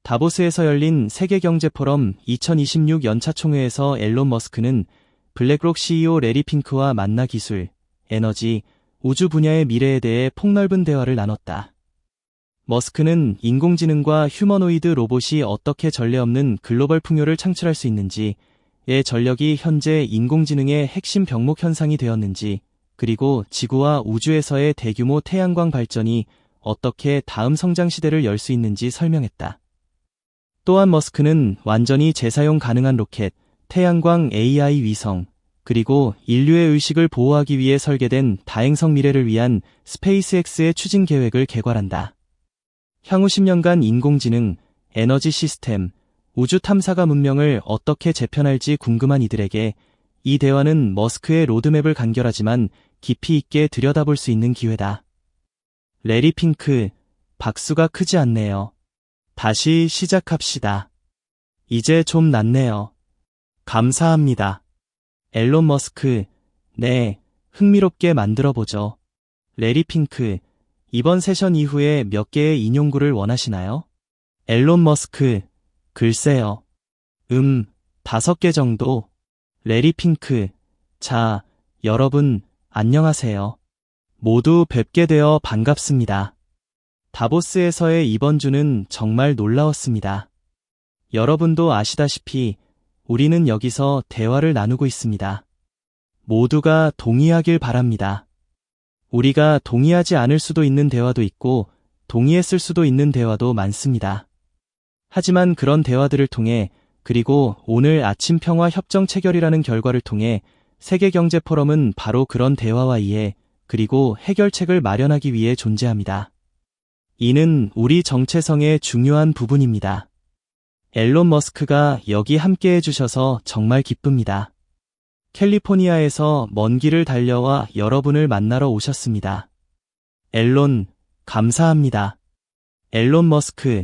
다보스에서 열린 세계경제포럼 2026 연차 총회에서 앨런 머스크는 블랙록 CEO 레리 핑크와 만나 기술, 에너지, 우주 분야의 미래에 대해 폭넓은 대화를 나눴다. 머스크는 인공지능과 휴머노이드 로봇이 어떻게 전례 없는 글로벌 풍요를 창출할 수 있는지의 전력이 현재 인공지능의 핵심 병목 현상이 되었는지, 그리고 지구와 우주에서의 대규모 태양광 발전이 어떻게 다음 성장 시대를 열 수 있는지 설명했다. 또한 머스크는 완전히 재사용 가능한 로켓, 태양광 AI 위성, 그리고 인류의 의식을 보호하기 위해 설계된 다행성 미래를 위한 스페이스X의 추진 계획을 개괄한다. 향후 10년간 인공지능, 에너지 시스템, 우주 탐사가 문명을 어떻게 재편할지 궁금한 이들에게 이 대화는 머스크의 로드맵을 간결하지만 깊이 있게 들여다볼 수 있는 기회다. 레리 핑크, 박수가 크지 않네요. 다시 시작합시다. 이제 좀 낫네요. 감사합니다. 앨런 머스크, 네, 흥미롭게 만들어보죠. 레리 핑크, 이번 세션 이후에 몇 개의 인용구를 원하시나요? 앨런 머스크, 글쎄요. 5개 정도. 레리 핑크, 자, 여러분, 안녕하세요. 모두 뵙게 되어 반갑습니다. 다보스에서의 이번 주는 정말 놀라웠습니다. 여러분도 아시다시피 우리는 여기서 대화를 나누고 있습니다. 모두가 동의하길 바랍니다. 우리가 동의하지 않을 수도 있는 대화도 있고 동의했을 수도 있는 대화도 많습니다. 하지만 그런 대화들을 통해, 그리고 오늘 아침 평화 협정 체결이라는 결과를 통해 세계경제포럼은 바로 그런 대화와 이해, 그리고 해결책을 마련하기 위해 존재합니다. 이는 우리 정체성의 중요한 부분입니다. 앨런 머스크가 여기 함께 해주셔서 정말 기쁩니다. 캘리포니아에서 먼 길을 달려와 여러분을 만나러 오셨습니다. 앨런, 감사합니다. 앨런 머스크,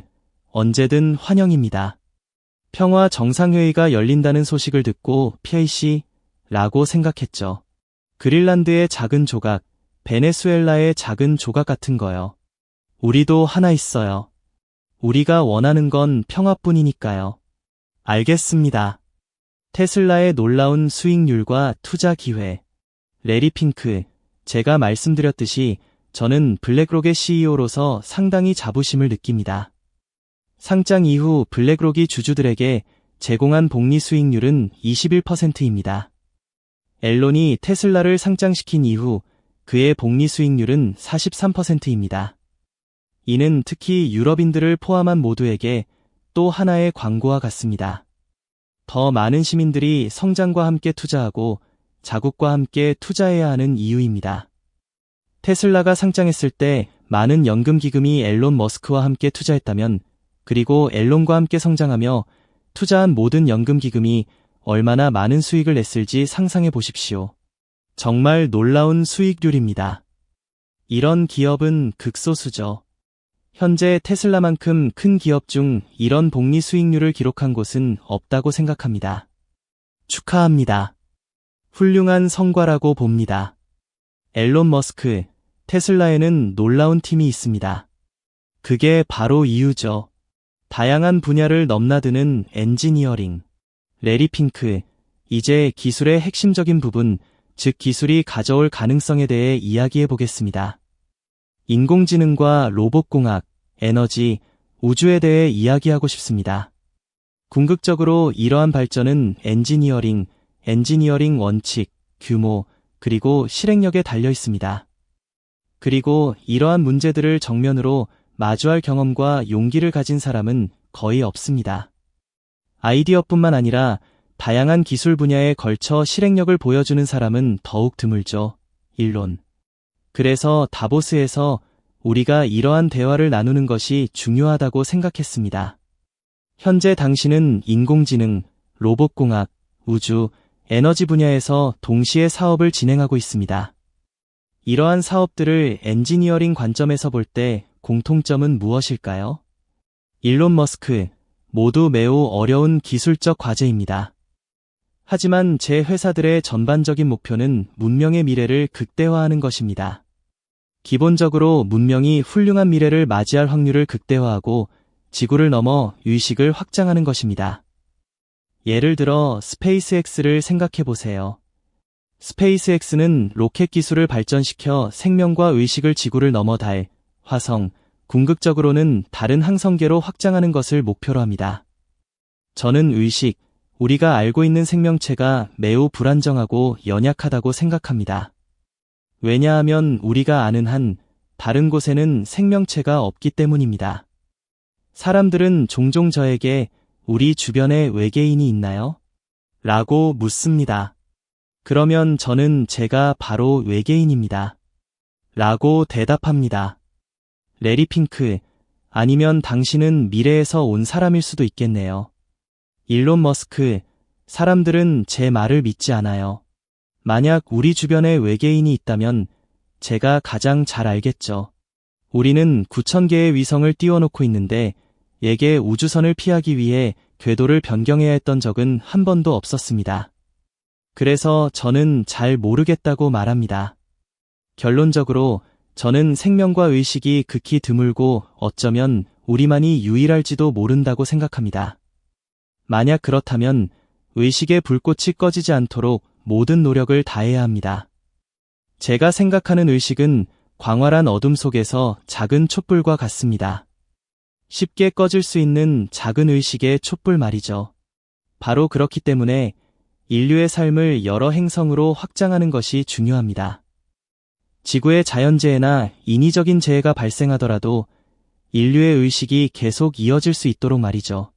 언제든 환영입니다. 평화 정상회의가 열린다는 소식을 듣고 PIC라고 생각했죠. 그린란드의 작은 조각, 베네수엘라의 작은 조각 같은 거요. 우리도 하나 있어요. 우리가 원하는 건 평화뿐이니까요. 알겠습니다. 테슬라의 놀라운 수익률과 투자 기회. 레리 핑크, 제가 말씀드렸듯이 저는 블랙록의 CEO로서 상당히 자부심을 느낍니다. 상장 이후 블랙록이 주주들에게 제공한 복리 수익률은 21%입니다. 앨런이 테슬라를 상장시킨 이후 그의 복리 수익률은 43%입니다. 이는 특히 유럽인들을 포함한 모두에게 또 하나의 광고와 같습니다. 더 많은 시민들이 성장과 함께 투자하고 자국과 함께 투자해야 하는 이유입니다. 테슬라가 상장했을 때 많은 연금기금이 앨런 머스크와 함께 투자했다면, 그리고 앨런과 함께 성장하며 투자한 모든 연금기금이 얼마나 많은 수익을 냈을지 상상해 보십시오. 정말 놀라운 수익률입니다. 이런 기업은 극소수죠. 현재 테슬라만큼 큰 기업 중 이런 복리 수익률을 기록한 곳은 없다고 생각합니다. 축하합니다. 훌륭한 성과라고 봅니다. 앨런 머스크, 테슬라에는 놀라운 팀이 있습니다. 그게 바로 이유죠. 다양한 분야를 넘나드는 엔지니어링. 레리 핑크, 이제 기술의 핵심적인 부분, 즉 기술이 가져올 가능성에 대해 이야기해 보겠습니다. 인공지능과 로봇공학, 에너지, 우주에 대해 이야기하고 싶습니다. 궁극적으로 이러한 발전은 엔지니어링 원칙, 규모, 그리고 실행력에 달려 있습니다. 그리고 이러한 문제들을 정면으로 마주할 경험과 용기를 가진 사람은 거의 없습니다. 아이디어뿐만 아니라 다양한 기술 분야에 걸쳐 실행력을 보여주는 사람은 더욱 드물죠. 일론. 그래서 다보스에서 우리가 이러한 대화를 나누는 것이 중요하다고 생각했습니다. 현재 당신은 인공지능, 로봇공학, 우주, 에너지 분야에서 동시에 사업을 진행하고 있습니다. 이러한 사업들을 엔지니어링 관점에서 볼 때 공통점은 무엇일까요? 일론 머스크, 모두 매우 어려운 기술적 과제입니다. 하지만 제 회사들의 전반적인 목표는 문명의 미래를 극대화하는 것입니다. 기본적으로 문명이 훌륭한 미래를 맞이할 확률을 극대화하고 지구를 넘어 의식을 확장하는 것입니다. 예를 들어 스페이스X를 생각해 보세요. 스페이스X는 로켓 기술을 발전시켜 생명과 의식을 지구를 넘어 달, 화성, 궁극적으로는 다른 항성계로 확장하는 것을 목표로 합니다. 저는 의식, 우리가 알고 있는 생명체가 매우 불안정하고 연약하다고 생각합니다. 왜냐하면 우리가 아는 한 다른 곳에는 생명체가 없기 때문입니다. 사람들은 종종 저에게 우리 주변에 외계인이 있나요? 라고 묻습니다. 그러면 저는 제가 바로 외계인입니다. 라고 대답합니다. 레리 핑크, 아니면 당신은 미래에서 온 사람일 수도 있겠네요. 일론 머스크, 사람들은 제 말을 믿지 않아요. 만약 우리 주변에 외계인이 있다면 제가 가장 잘 알겠죠. 우리는 9,000개의 위성을 띄워놓고 있는데 얘게 우주선을 피하기 위해 궤도를 변경해야 했던 적은 한 번도 없었습니다. 그래서 저는 잘 모르겠다고 말합니다. 결론적으로 저는 생명과 의식이 극히 드물고 어쩌면 우리만이 유일할지도 모른다고 생각합니다. 만약 그렇다면 의식의 불꽃이 꺼지지 않도록 모든 노력을 다해야 합니다. 제가 생각하는 의식은 광활한 어둠 속에서 작은 촛불과 같습니다. 쉽게 꺼질 수 있는 작은 의식의 촛불 말이죠. 바로 그렇기 때문에 인류의 삶을 여러 행성으로 확장하는 것이 중요합니다. 지구의 자연재해나 인위적인 재해가 발생하더라도 인류의 의식이 계속 이어질 수 있도록 말이죠.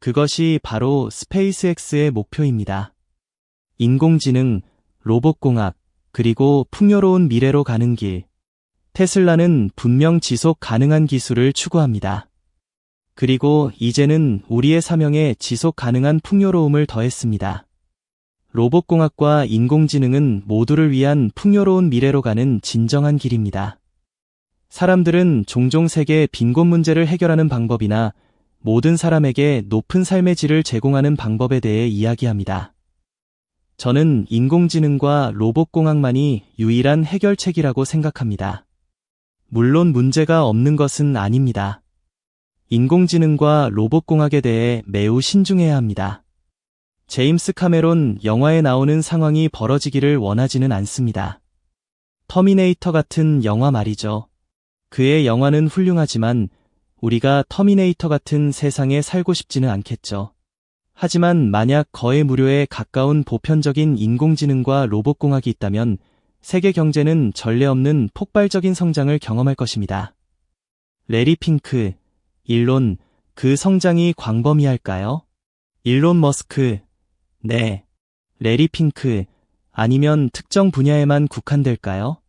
그것이 바로 스페이스X의 목표입니다. 인공지능, 로봇공학, 그리고 풍요로운 미래로 가는 길. 테슬라는 분명 지속 가능한 기술을 추구합니다. 그리고 이제는 우리의 사명에 지속 가능한 풍요로움을 더했습니다. 로봇공학과 인공지능은 모두를 위한 풍요로운 미래로 가는 진정한 길입니다. 사람들은 종종 세계 빈곤 문제를 해결하는 방법이나 모든 사람에게 높은 삶의 질을 제공하는 방법에 대해 이야기합니다. 저는 인공지능과 로봇공학만이 유일한 해결책이라고 생각합니다. 물론 문제가 없는 것은 아닙니다. 인공지능과 로봇공학에 대해 매우 신중해야 합니다. 제임스 카메론 영화에 나오는 상황이 벌어지기를 원하지는 않습니다. 터미네이터 같은 영화 말이죠. 그의 영화는 훌륭하지만 우리가 터미네이터 같은 세상에 살고 싶지는 않겠죠. 하지만 만약 거의 무료에 가까운 보편적인 인공지능과 로봇공학이 있다면 세계 경제는 전례 없는 폭발적인 성장을 경험할 것입니다. 레리 핑크, 일론, 그 성장이 광범위할까요? 일론 머스크, 네. 레리 핑크, 아니면 특정 분야에만 국한될까요?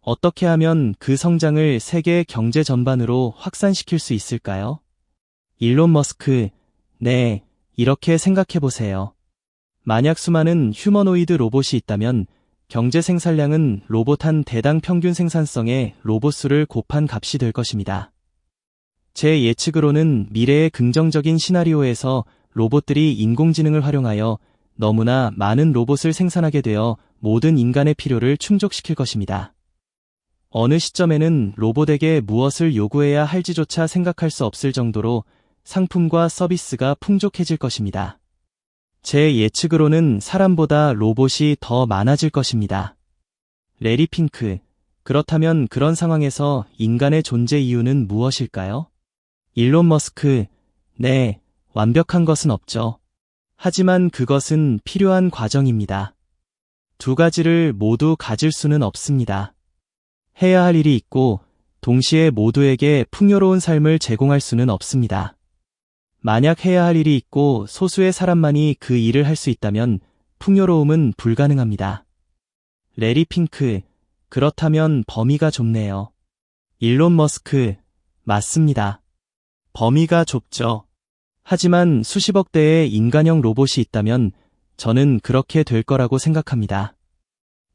어떻게 하면 그 성장을 세계 경제 전반으로 확산시킬 수 있을까요? 일론 머스크, 네, 이렇게 생각해보세요. 만약 수많은 휴머노이드 로봇이 있다면 경제 생산량은 로봇 한 대당 평균 생산성의 로봇 수를 곱한 값이 될 것입니다. 제 예측으로는 미래의 긍정적인 시나리오에서 로봇들이 인공지능을 활용하여 너무나 많은 로봇을 생산하게 되어 모든 인간의 필요를 충족시킬 것입니다. 어느 시점에는 로봇에게 무엇을 요구해야 할지조차 생각할 수 없을 정도로 상품과 서비스가 풍족해질 것입니다. 제 예측으로는 사람보다 로봇이 더 많아질 것입니다. 레리 핑크, 그렇다면 그런 상황에서 인간의 존재 이유는 무엇일까요? 일론 머스크, 네, 완벽한 것은 없죠. 하지만 그것은 필요한 과정입니다. 두 가지를 모두 가질 수는 없습니다. 해야 할 일이 있고 동시에 모두에게 풍요로운 삶을 제공할 수는 없습니다. 만약 해야 할 일이 있고 소수의 사람만이 그 일을 할 수 있다면 풍요로움은 불가능합니다. 레리 핑크, 그렇다면 범위가 좁네요. 일론 머스크, 맞습니다. 범위가 좁죠. 하지만 수십억 대의 인간형 로봇이 있다면 저는 그렇게 될 거라고 생각합니다.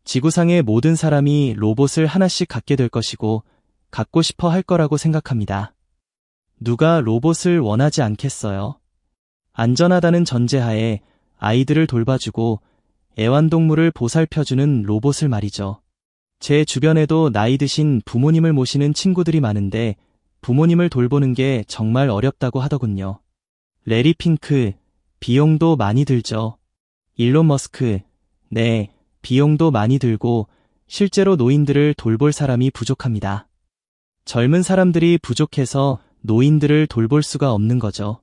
지구상의 모든 사람이 로봇을 하나씩 갖게 될 것이고 갖고 싶어 할 거라고 생각합니다. 누가 로봇을 원하지 않겠어요? 안전하다는 전제하에 아이들을 돌봐주고 애완동물을 보살펴주는 로봇을 말이죠. 제 주변에도 나이 드신 부모님을 모시는 친구들이 많은데 부모님을 돌보는 게 정말 어렵다고 하더군요. 레리 핑크, 비용도 많이 들죠. 일론 머스크, 네, 비용도 많이 들고 실제로 노인들을 돌볼 사람이 부족합니다. 젊은 사람들이 부족해서 노인들을 돌볼 수가 없는 거죠.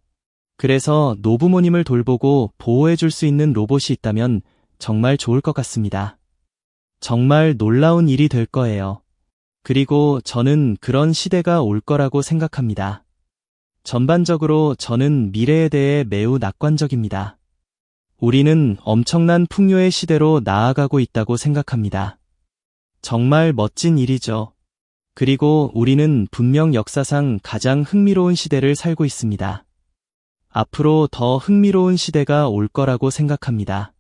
그래서 노부모님을 돌보고 보호해 줄 수 있는 로봇이 있다면 정말 좋을 것 같습니다. 정말 놀라운 일이 될 거예요. 그리고 저는 그런 시대가 올 거라고 생각합니다. 전반적으로 저는 미래에 대해 매우 낙관적입니다. 우리는 엄청난 풍요의 시대로 나아가고 있다고 생각합니다. 정말 멋진 일이죠. 그리고 우리는 분명 역사상 가장 흥미로운 시대를 살고 있습니다. 앞으로 더 흥미로운 시대가 올 거라고 생각합니다.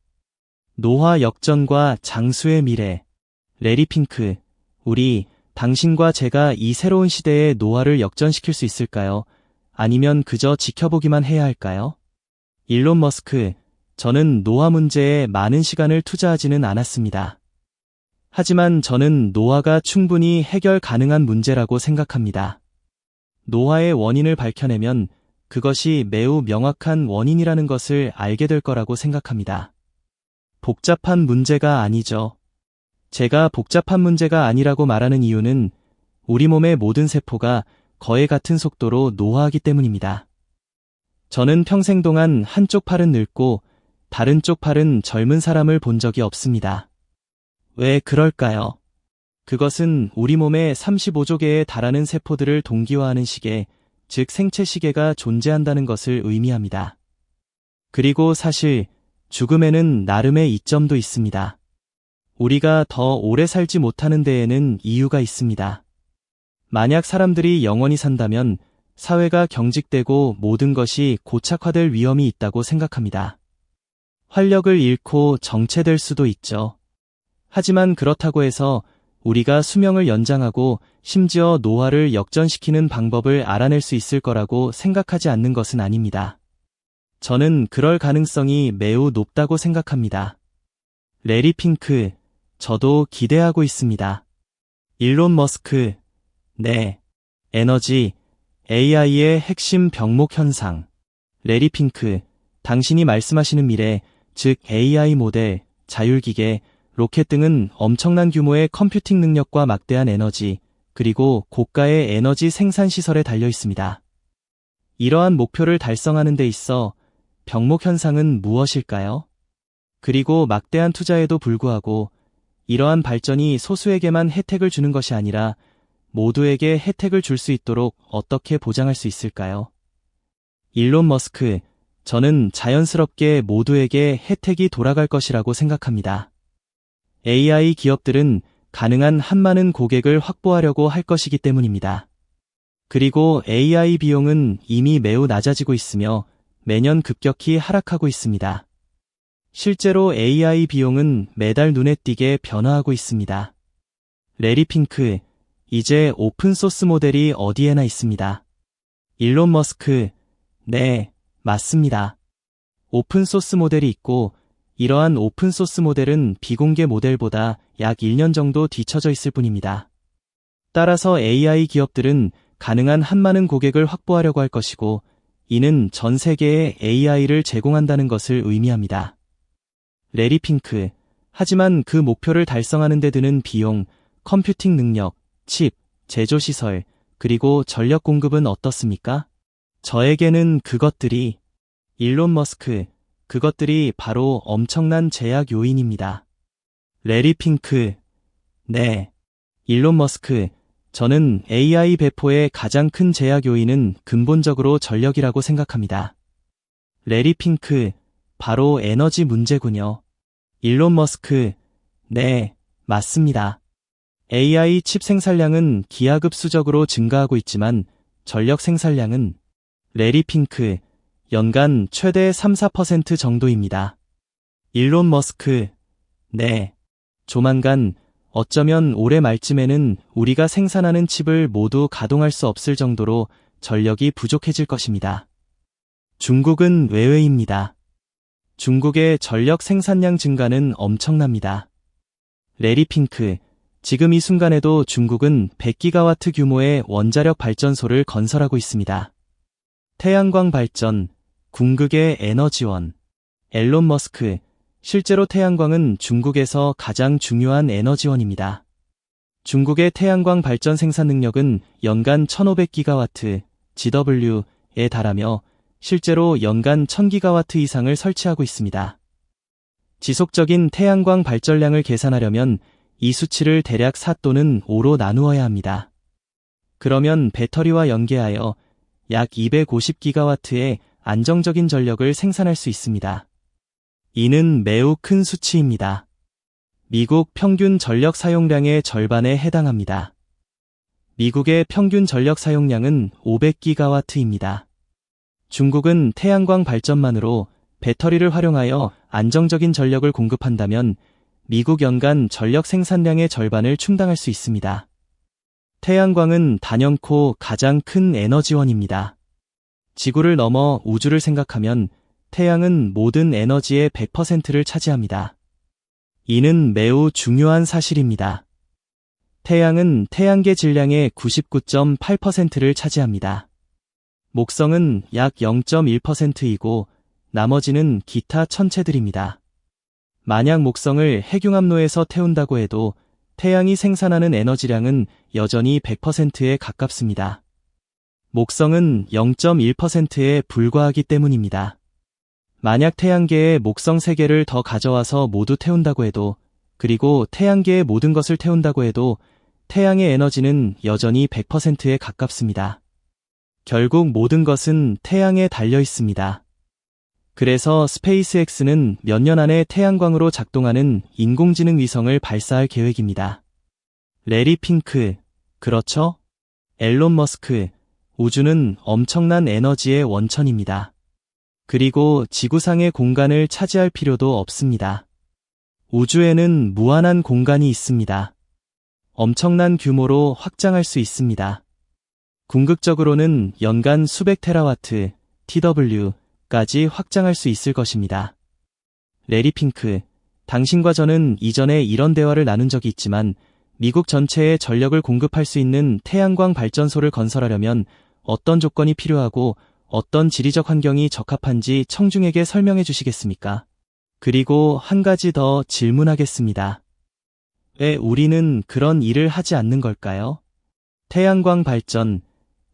노화 역전과 장수의 미래. 레리 핑크, 당신과 제가 이 새로운 시대의 노화를 역전시킬 수 있을까요? 아니면 그저 지켜보기만 해야 할까요? 일론 머스크, 저는 노화 문제에 많은 시간을 투자하지는 않았습니다. 하지만 저는 노화가 충분히 해결 가능한 문제라고 생각합니다. 노화의 원인을 밝혀내면 그것이 매우 명확한 원인이라는 것을 알게 될 거라고 생각합니다. 복잡한 문제가 아니죠. 제가 복잡한 문제가 아니라고 말하는 이유는 우리 몸의 모든 세포가 거의 같은 속도로 노화하기 때문입니다. 저는 평생 동안 한쪽 팔은 늙고 다른 쪽 팔은 젊은 사람을 본 적이 없습니다. 왜 그럴까요? 그것은 우리 몸에 35조 개에 달하는 세포들을 동기화하는 시계, 즉 생체 시계가 존재한다는 것을 의미합니다. 그리고 사실 죽음에는 나름의 이점도 있습니다. 우리가 더 오래 살지 못하는 데에는 이유가 있습니다. 만약 사람들이 영원히 산다면 사회가 경직되고 모든 것이 고착화될 위험이 있다고 생각합니다. 활력을 잃고 정체될 수도 있죠. 하지만 그렇다고 해서 우리가 수명을 연장하고 심지어 노화를 역전시키는 방법을 알아낼 수 있을 거라고 생각하지 않는 것은 아닙니다. 저는 그럴 가능성이 매우 높다고 생각합니다. 레리 핑크, 저도 기대하고 있습니다. 일론 머스크, 네. 에너지, AI의 핵심 병목 현상. 레리 핑크, 당신이 말씀하시는 미래, 즉 AI 모델, 자율기계, 로켓 등은 엄청난 규모의 컴퓨팅 능력과 막대한 에너지, 그리고 고가의 에너지 생산 시설에 달려 있습니다. 이러한 목표를 달성하는 데 있어 병목 현상은 무엇일까요? 그리고 막대한 투자에도 불구하고 이러한 발전이 소수에게만 혜택을 주는 것이 아니라 모두에게 혜택을 줄 수 있도록 어떻게 보장할 수 있을까요? 일론 머스크, 저는 자연스럽게 모두에게 혜택이 돌아갈 것이라고 생각합니다. AI 기업들은 가능한 한 많은 고객을 확보하려고 할 것이기 때문입니다. 그리고 AI 비용은 이미 매우 낮아지고 있으며 매년 급격히 하락하고 있습니다. 실제로 AI 비용은 매달 눈에 띄게 변화하고 있습니다. 레리 핑크, 이제 오픈소스 모델이 어디에나 있습니다. 일론 머스크, 네, 맞습니다. 오픈소스 모델이 있고 이러한 오픈소스 모델은 비공개 모델보다 약 1년 정도 뒤처져 있을 뿐입니다. 따라서 AI 기업들은 가능한 한 많은 고객을 확보하려고 할 것이고 이는 전 세계에 AI를 제공한다는 것을 의미합니다. 레리 핑크, 하지만 그 목표를 달성하는 데 드는 비용, 컴퓨팅 능력, 칩, 제조시설, 그리고 전력 공급은 어떻습니까? 저에게는 그것들이, 일론 머스크, 그것들이 바로 엄청난 제약 요인입니다. 레리 핑크, 네. 일론 머스크, 저는 AI 배포의 가장 큰 제약 요인은 근본적으로 전력이라고 생각합니다. 레리 핑크, 바로 에너지 문제군요. 일론 머스크, 네, 맞습니다. AI 칩 생산량은 기하급수적으로 증가하고 있지만 전력 생산량은 레리 핑크, 연간 최대 3-4% 정도입니다. 일론 머스크, 네, 조만간 어쩌면 올해 말쯤에는 우리가 생산하는 칩을 모두 가동할 수 없을 정도로 전력이 부족해질 것입니다. 중국은 외외입니다. 중국의 전력 생산량 증가는 엄청납니다. 레리 핑크, 지금 이 순간에도 중국은 100기가와트 규모의 원자력 발전소를 건설하고 있습니다. 태양광 발전, 궁극의 에너지원. 앨런 머스크, 실제로 태양광은 중국에서 가장 중요한 에너지원입니다. 중국의 태양광 발전 생산 능력은 연간 1500기가와트, GW에 달하며 실제로 연간 1000기가와트 이상을 설치하고 있습니다. 지속적인 태양광 발전량을 계산하려면 이 수치를 대략 4 또는 5로 나누어야 합니다. 그러면 배터리와 연계하여 약 250기가와트의 안정적인 전력을 생산할 수 있습니다. 이는 매우 큰 수치입니다. 미국 평균 전력 사용량의 절반에 해당합니다. 미국의 평균 전력 사용량은 500기가와트입니다. 중국은 태양광 발전만으로 배터리를 활용하여 안정적인 전력을 공급한다면 미국 연간 전력 생산량의 절반을 충당할 수 있습니다. 태양광은 단연코 가장 큰 에너지원입니다. 지구를 넘어 우주를 생각하면 태양은 모든 에너지의 100%를 차지합니다. 이는 매우 중요한 사실입니다. 태양은 태양계 질량의 99.8%를 차지합니다. 목성은 약 0.1%이고 나머지는 기타 천체들입니다. 만약 목성을 핵융합로에서 태운다고 해도 태양이 생산하는 에너지량은 여전히 100%에 가깝습니다. 목성은 0.1%에 불과하기 때문입니다. 만약 태양계에 목성 3개를 더 가져와서 모두 태운다고 해도, 그리고 태양계의 모든 것을 태운다고 해도 태양의 에너지는 여전히 100%에 가깝습니다. 결국 모든 것은 태양에 달려 있습니다. 그래서 스페이스X는 몇 년 안에 태양광으로 작동하는 인공지능 위성을 발사할 계획입니다. 레리 핑크, 그렇죠? 앨런 머스크, 우주는 엄청난 에너지의 원천입니다. 그리고 지구상의 공간을 차지할 필요도 없습니다. 우주에는 무한한 공간이 있습니다. 엄청난 규모로 확장할 수 있습니다. 궁극적으로는 연간 수백 테라와트, TW까지 확장할 수 있을 것입니다. 레리 핑크, 당신과 저는 이전에 이런 대화를 나눈 적이 있지만 미국 전체에 전력을 공급할 수 있는 태양광 발전소를 건설하려면 어떤 조건이 필요하고 어떤 지리적 환경이 적합한지 청중에게 설명해 주시겠습니까? 그리고 한 가지 더 질문하겠습니다. 왜 우리는 그런 일을 하지 않는 걸까요? 태양광 발전,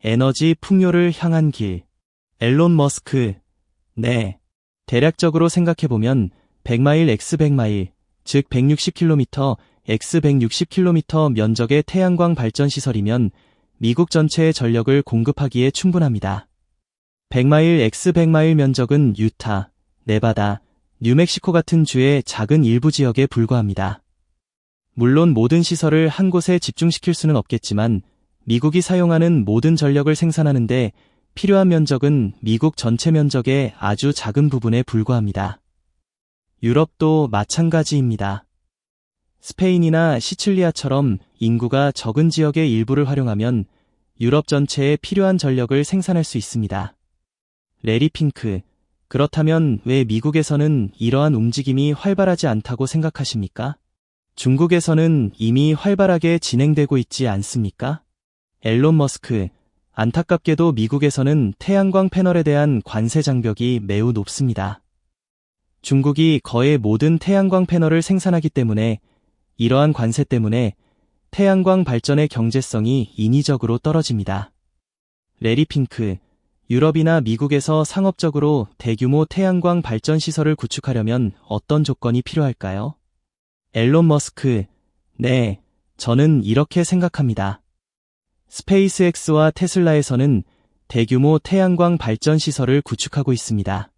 에너지 풍요를 향한 길. 앨런 머스크, 네. 대략적으로 생각해보면 100마일 x 100마일, 즉 160km x 160km 면적의 태양광 발전 시설이면 미국 전체의 전력을 공급하기에 충분합니다. 100마일 x 100마일 면적은 유타, 네바다, 뉴멕시코 같은 주의 작은 일부 지역에 불과합니다. 물론 모든 시설을 한 곳에 집중시킬 수는 없겠지만 미국이 사용하는 모든 전력을 생산하는데 필요한 면적은 미국 전체 면적의 아주 작은 부분에 불과합니다. 유럽도 마찬가지입니다. 스페인이나 시칠리아처럼 인구가 적은 지역의 일부를 활용하면 유럽 전체에 필요한 전력을 생산할 수 있습니다. 레리 핑크, 그렇다면 왜 미국에서는 이러한 움직임이 활발하지 않다고 생각하십니까? 중국에서는 이미 활발하게 진행되고 있지 않습니까? 앨런 머스크, 안타깝게도 미국에서는 태양광 패널에 대한 관세 장벽이 매우 높습니다. 중국이 거의 모든 태양광 패널을 생산하기 때문에 이러한 관세 때문에 태양광 발전의 경제성이 인위적으로 떨어집니다. 레리 핑크, 유럽이나 미국에서 상업적으로 대규모 태양광 발전 시설을 구축하려면 어떤 조건이 필요할까요? 앨런 머스크, 네, 저는 이렇게 생각합니다. 스페이스X와 테슬라에서는 대규모 태양광 발전 시설을 구축하고 있습니다.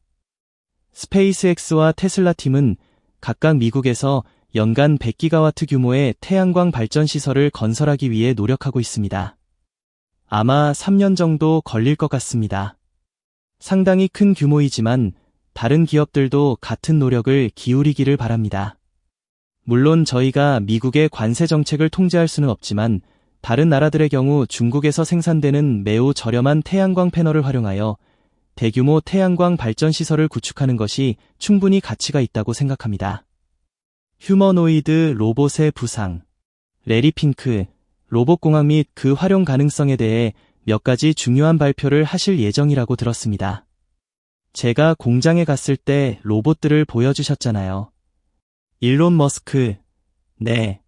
스페이스X와 테슬라 팀은 각각 미국에서 연간 100기가와트 규모의 태양광 발전 시설을 건설하기 위해 노력하고 있습니다. 아마 3년 정도 걸릴 것 같습니다. 상당히 큰 규모이지만 다른 기업들도 같은 노력을 기울이기를 바랍니다. 물론 저희가 미국의 관세 정책을 통제할 수는 없지만 다른 나라들의 경우 중국에서 생산되는 매우 저렴한 태양광 패널을 활용하여 대규모 태양광 발전 시설을 구축하는 것이 충분히 가치가 있다고 생각합니다. 휴머노이드 로봇의 부상. 레리 핑크, 로봇공학 및 그 활용 가능성에 대해 몇 가지 중요한 발표를 하실 예정이라고 들었습니다. 제가 공장에 갔을 때 로봇들을 보여주셨잖아요. 일론 머스크, 네.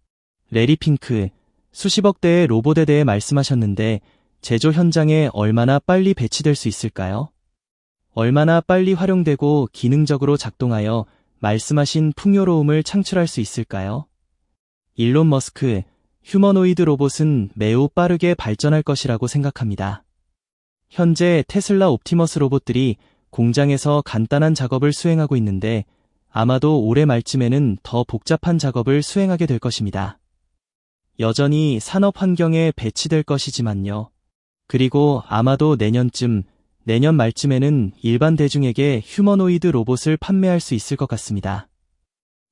레리 핑크, 수십억 대의 로봇에 대해 말씀하셨는데 제조 현장에 얼마나 빨리 배치될 수 있을까요? 얼마나 빨리 활용되고 기능적으로 작동하여 말씀하신 풍요로움을 창출할 수 있을까요? 일론 머스크, 휴머노이드 로봇은 매우 빠르게 발전할 것이라고 생각합니다. 현재 테슬라 옵티머스 로봇들이 공장에서 간단한 작업을 수행하고 있는데 아마도 올해 말쯤에는 더 복잡한 작업을 수행하게 될 것입니다. 여전히 산업 환경에 배치될 것이지만요. 그리고 아마도 내년 말쯤에는 일반 대중에게 휴머노이드 로봇을 판매할 수 있을 것 같습니다.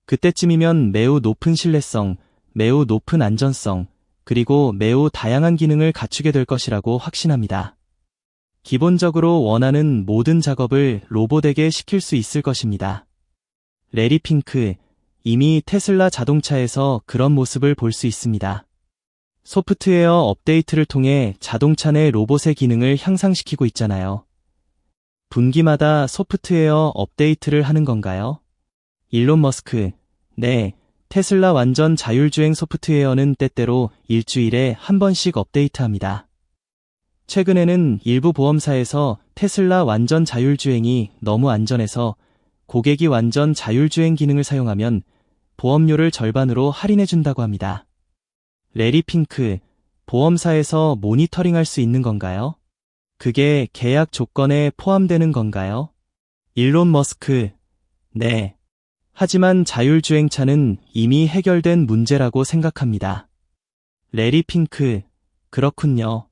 그때쯤이면 매우 높은 신뢰성, 매우 높은 안전성, 그리고 매우 다양한 기능을 갖추게 될 것이라고 확신합니다. 기본적으로 원하는 모든 작업을 로봇에게 시킬 수 있을 것입니다. 레리 핑크, 이미 테슬라 자동차에서 그런 모습을 볼 수 있습니다. 소프트웨어 업데이트를 통해 자동차 내 로봇의 기능을 향상시키고 있잖아요. 분기마다 소프트웨어 업데이트를 하는 건가요? 일론 머스크, 네. 테슬라 완전 자율주행 소프트웨어는 때때로 일주일에 한 번씩 업데이트합니다. 최근에는 일부 보험사에서 테슬라 완전 자율주행이 너무 안전해서 고객이 완전 자율주행 기능을 사용하면 보험료를 절반으로 할인해준다고 합니다. 레리 핑크, 보험사에서 모니터링할 수 있는 건가요? 그게 계약 조건에 포함되는 건가요? 일론 머스크, 네. 하지만 자율주행차는 이미 해결된 문제라고 생각합니다. 레리 핑크, 그렇군요.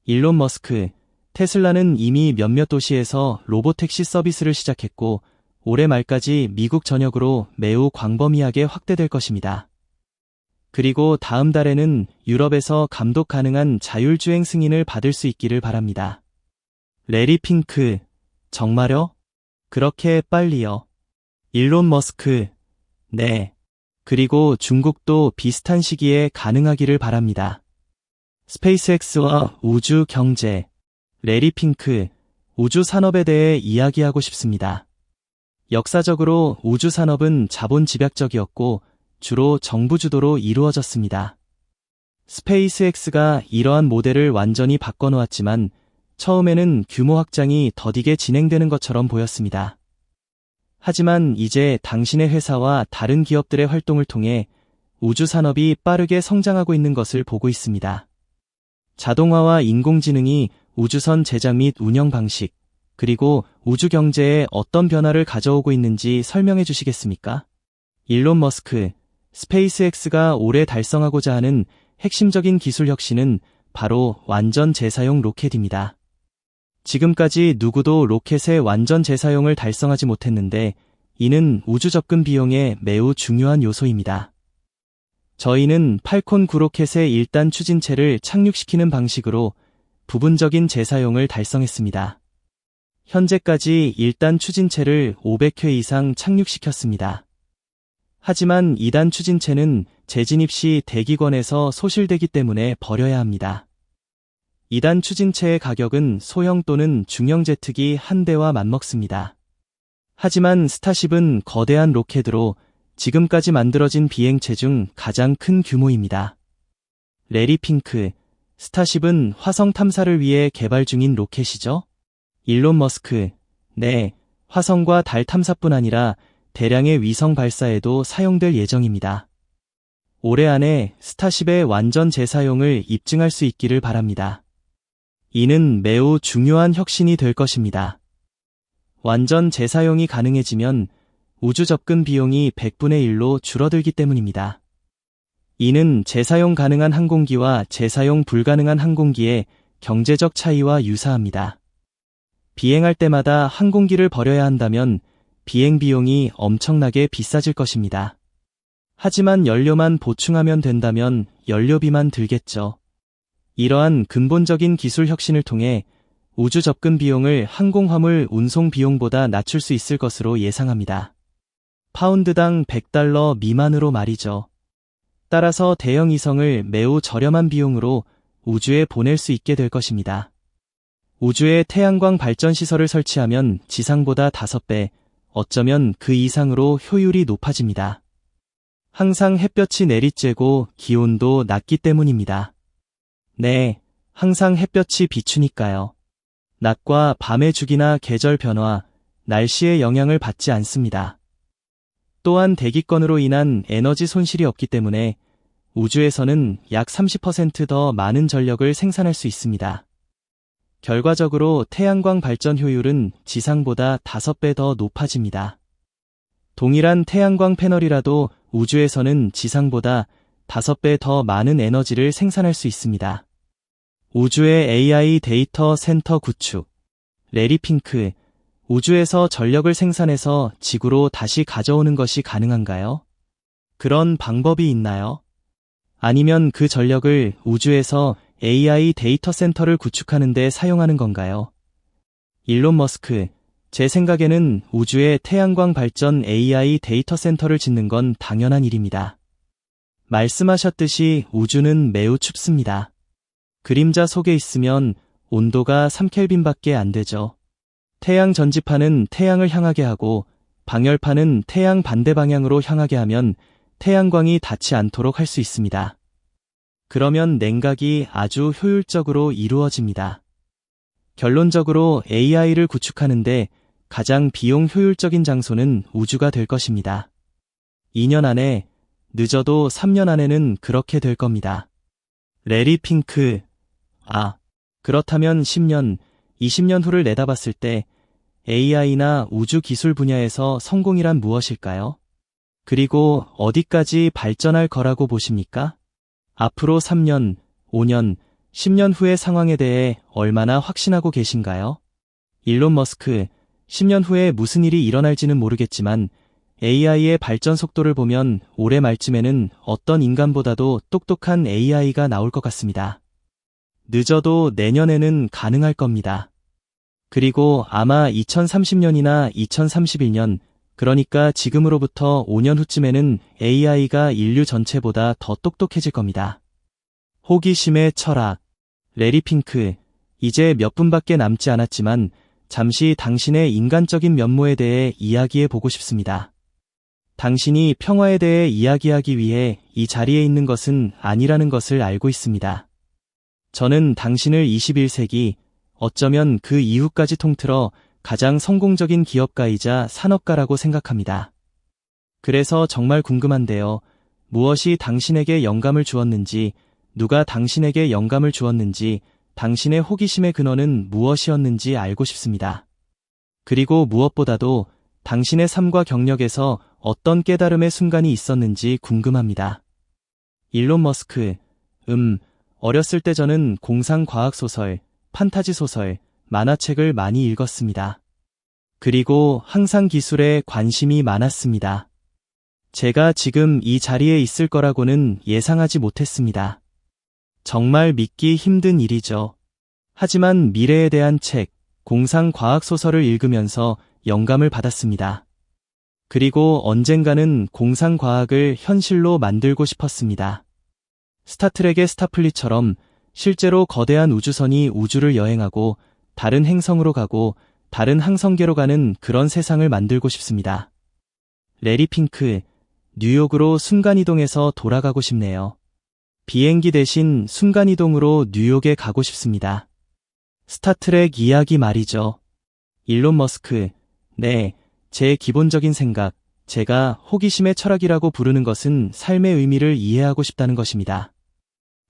일론 머스크, 테슬라는 이미 몇몇 도시에서 로봇택시 서비스를 시작했고 올해 말까지 미국 전역으로 매우 광범위하게 확대될 것입니다. 그리고 다음 달에는 유럽에서 감독 가능한 자율주행 승인을 받을 수 있기를 바랍니다. 레리 핑크, 정말요? 그렇게 빨리요? 일론 머스크, 네. 그리고 중국도 비슷한 시기에 가능하기를 바랍니다. 스페이스X와 우주 경제, 레리 핑크, 우주 산업에 대해 이야기하고 싶습니다. 역사적으로 우주 산업은 자본 집약적이었고 주로 정부 주도로 이루어졌습니다. 스페이스X가 이러한 모델을 완전히 바꿔놓았지만 처음에는 규모 확장이 더디게 진행되는 것처럼 보였습니다. 하지만 이제 당신의 회사와 다른 기업들의 활동을 통해 우주 산업이 빠르게 성장하고 있는 것을 보고 있습니다. 자동화와 인공지능이 우주선 제작 및 운영 방식, 그리고 우주 경제에 어떤 변화를 가져오고 있는지 설명해 주시겠습니까? 일론 머스크, 스페이스X가 올해 달성하고자 하는 핵심적인 기술 혁신은 바로 완전 재사용 로켓입니다. 지금까지 누구도 로켓의 완전 재사용을 달성하지 못했는데 이는 우주 접근 비용의 매우 중요한 요소입니다. 저희는 팔콘 9 로켓의 1단 추진체를 착륙시키는 방식으로 부분적인 재사용을 달성했습니다. 현재까지 1단 추진체를 500회 이상 착륙시켰습니다. 하지만 2단 추진체는 재진입 시 대기권에서 소실되기 때문에 버려야 합니다. 2단 추진체의 가격은 소형 또는 중형 제트기 한 대와 맞먹습니다. 하지만 스타쉽은 거대한 로켓으로 지금까지 만들어진 비행체 중 가장 큰 규모입니다. 레리 핑크, 스타쉽은 화성 탐사를 위해 개발 중인 로켓이죠? 일론 머스크, 네, 화성과 달 탐사뿐 아니라 대량의 위성 발사에도 사용될 예정입니다. 올해 안에 스타쉽의 완전 재사용을 입증할 수 있기를 바랍니다. 이는 매우 중요한 혁신이 될 것입니다. 완전 재사용이 가능해지면 우주 접근 비용이 100분의 1로 줄어들기 때문입니다. 이는 재사용 가능한 항공기와 재사용 불가능한 항공기의 경제적 차이와 유사합니다. 비행할 때마다 항공기를 버려야 한다면 비행 비용이 엄청나게 비싸질 것입니다. 하지만 연료만 보충하면 된다면 연료비만 들겠죠. 이러한 근본적인 기술 혁신을 통해 우주 접근 비용을 항공화물 운송 비용보다 낮출 수 있을 것으로 예상합니다. 파운드당 $100 미만으로 말이죠. 따라서 대형 위성을 매우 저렴한 비용으로 우주에 보낼 수 있게 될 것입니다. 우주에 태양광 발전 시설을 설치하면 지상보다 5배, 어쩌면 그 이상으로 효율이 높아집니다. 항상 햇볕이 내리쬐고 기온도 낮기 때문입니다. 네, 항상 햇볕이 비추니까요. 낮과 밤의 주기나 계절 변화, 날씨의 영향을 받지 않습니다. 또한 대기권으로 인한 에너지 손실이 없기 때문에 우주에서는 약 30% 더 많은 전력을 생산할 수 있습니다. 결과적으로 태양광 발전 효율은 지상보다 5배 더 높아집니다. 동일한 태양광 패널이라도 우주에서는 지상보다 5배 더 많은 에너지를 생산할 수 있습니다. 우주의 AI 데이터 센터 구축. 레리 핑크, 우주에서 전력을 생산해서 지구로 다시 가져오는 것이 가능한가요? 그런 방법이 있나요? 아니면 그 전력을 우주에서 AI 데이터 센터를 구축하는 데 사용하는 건가요? 일론 머스크, 제 생각에는 우주에 태양광 발전 AI 데이터 센터를 짓는 건 당연한 일입니다. 말씀하셨듯이 우주는 매우 춥습니다. 그림자 속에 있으면 온도가 3켈빈밖에 안 되죠. 태양 전지판은 태양을 향하게 하고 방열판은 태양 반대 방향으로 향하게 하면 태양광이 닿지 않도록 할 수 있습니다. 그러면 냉각이 아주 효율적으로 이루어집니다. 결론적으로 AI를 구축하는데 가장 비용 효율적인 장소는 우주가 될 것입니다. 2년 안에, 늦어도 3년 안에는 그렇게 될 겁니다. 레리 핑크, 그렇다면 10년, 20년 후를 내다봤을 때 AI나 우주 기술 분야에서 성공이란 무엇일까요? 그리고 어디까지 발전할 거라고 보십니까? 앞으로 3년, 5년, 10년 후의 상황에 대해 얼마나 확신하고 계신가요? 일론 머스크, 10년 후에 무슨 일이 일어날지는 모르겠지만 AI의 발전 속도를 보면 올해 말쯤에는 어떤 인간보다도 똑똑한 AI가 나올 것 같습니다. 늦어도 내년에는 가능할 겁니다. 그리고 아마 2030년이나 2031년, 그러니까 지금으로부터 5년 후쯤에는 AI가 인류 전체보다 더 똑똑해질 겁니다. 호기심의 철학. 레리 핑크, 이제 몇 분밖에 남지 않았지만 잠시 당신의 인간적인 면모에 대해 이야기해 보고 싶습니다. 당신이 평화에 대해 이야기하기 위해 이 자리에 있는 것은 아니라는 것을 알고 있습니다. 저는 당신을 21세기, 어쩌면 그 이후까지 통틀어 가장 성공적인 기업가이자 산업가라고 생각합니다. 그래서 정말 궁금한데요. 무엇이 당신에게 영감을 주었는지, 누가 당신에게 영감을 주었는지, 당신의 호기심의 근원은 무엇이었는지 알고 싶습니다. 그리고 무엇보다도 당신의 삶과 경력에서 어떤 깨달음의 순간이 있었는지 궁금합니다. 일론 머스크, 어렸을 때 저는 공상과학소설, 판타지소설, 만화책을 많이 읽었습니다. 그리고 항상 기술에 관심이 많았습니다. 제가 지금 이 자리에 있을 거라고는 예상하지 못했습니다. 정말 믿기 힘든 일이죠. 하지만 미래에 대한 책, 공상과학소설을 읽으면서 영감을 받았습니다. 그리고 언젠가는 공상과학을 현실로 만들고 싶었습니다. 스타트rek의 스타플릿처럼 실제로 거대한 우주선이 우주를 여행하고 다른 행성으로 가고 다른 항성계로 가는 그런 세상을 만들고 싶습니다. 레리 핑크, 뉴욕으로 순간이동해서 돌아가고 싶네요. 비행기 대신 순간이동으로 뉴욕에 가고 싶습니다. 스타트렉 이야기 말이죠. 일론 머스크, 네, 제 기본적인 생각, 제가 호기심의 철학이라고 부르는 것은 삶의 의미를 이해하고 싶다는 것입니다.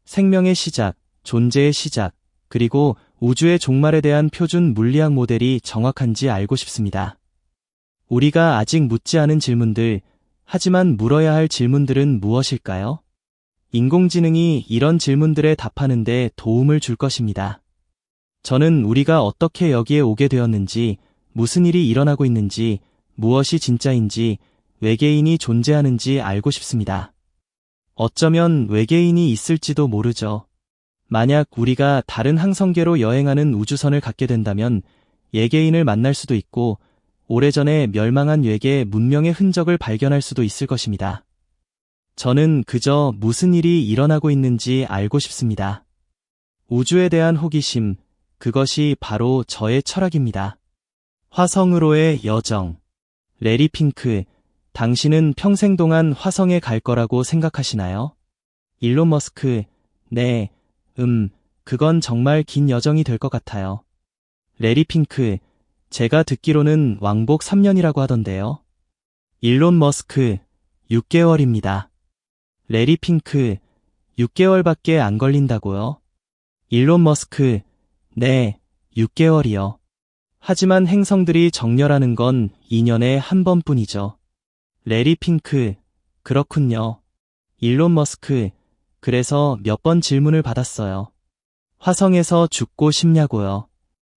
생명의 시작, 존재의 시작, 그리고 우주의 종말에 대한 표준 물리학 모델이 정확한지 알고 싶습니다. 우리가 아직 묻지 않은 질문들, 하지만 물어야 할 질문들은 무엇일까요? 인공지능이 이런 질문들에 답하는 데 도움을 줄 것입니다. 저는 우리가 어떻게 여기에 오게 되었는지, 무슨 일이 일어나고 있는지, 무엇이 진짜인지, 외계인이 존재하는지 알고 싶습니다. 어쩌면 외계인이 있을지도 모르죠. 만약 우리가 다른 항성계로 여행하는 우주선을 갖게 된다면 외계인을 만날 수도 있고 오래전에 멸망한 외계 문명의 흔적을 발견할 수도 있을 것입니다. 저는 그저 무슨 일이 일어나고 있는지 알고 싶습니다. 우주에 대한 호기심, 그것이 바로 저의 철학입니다. 화성으로의 여정. 레리 핑크, 당신은 평생 동안 화성에 갈 거라고 생각하시나요? 일론 머스크, 네, 그건 정말 긴 여정이 될 것 같아요. 레리 핑크, 제가 듣기로는 왕복 3년이라고 하던데요. 일론 머스크, 6개월입니다. 레리 핑크, 6개월밖에 안 걸린다고요? 일론 머스크, 네, 6개월이요. 하지만 행성들이 정렬하는 건 2년에 한 번뿐이죠. 레리 핑크, 그렇군요. 일론 머스크, 그래서 몇 번 질문을 받았어요. 화성에서 죽고 싶냐고요.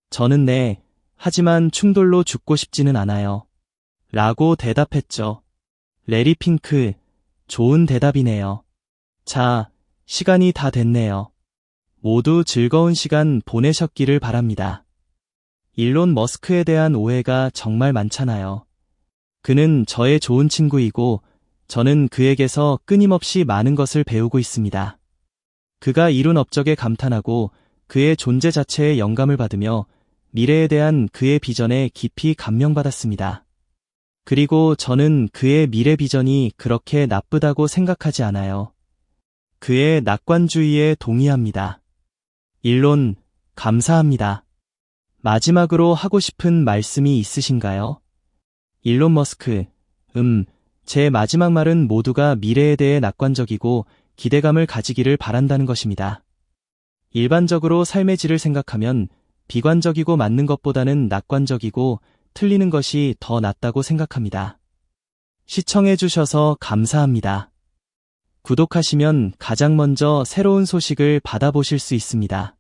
저는 네, 하지만 충돌로 죽고 싶지는 않아요. 라고 대답했죠. 레리 핑크, 좋은 대답이네요. 자, 시간이 다 됐네요. 모두 즐거운 시간 보내셨기를 바랍니다. 일론 머스크에 대한 오해가 정말 많잖아요. 그는 저의 좋은 친구이고 저는 그에게서 끊임없이 많은 것을 배우고 있습니다. 그가 이룬 업적에 감탄하고 그의 존재 자체에 영감을 받으며 미래에 대한 그의 비전에 깊이 감명받았습니다. 그리고 저는 그의 미래 비전이 그렇게 나쁘다고 생각하지 않아요. 그의 낙관주의에 동의합니다. 일론, 감사합니다. 마지막으로 하고 싶은 말씀이 있으신가요? 일론 머스크, 제 마지막 말은 모두가 미래에 대해 낙관적이고 기대감을 가지기를 바란다는 것입니다. 일반적으로 삶의 질을 생각하면 비관적이고 맞는 것보다는 낙관적이고 틀리는 것이 더 낫다고 생각합니다. 시청해주셔서 감사합니다. 구독하시면 가장 먼저 새로운 소식을 받아보실 수 있습니다.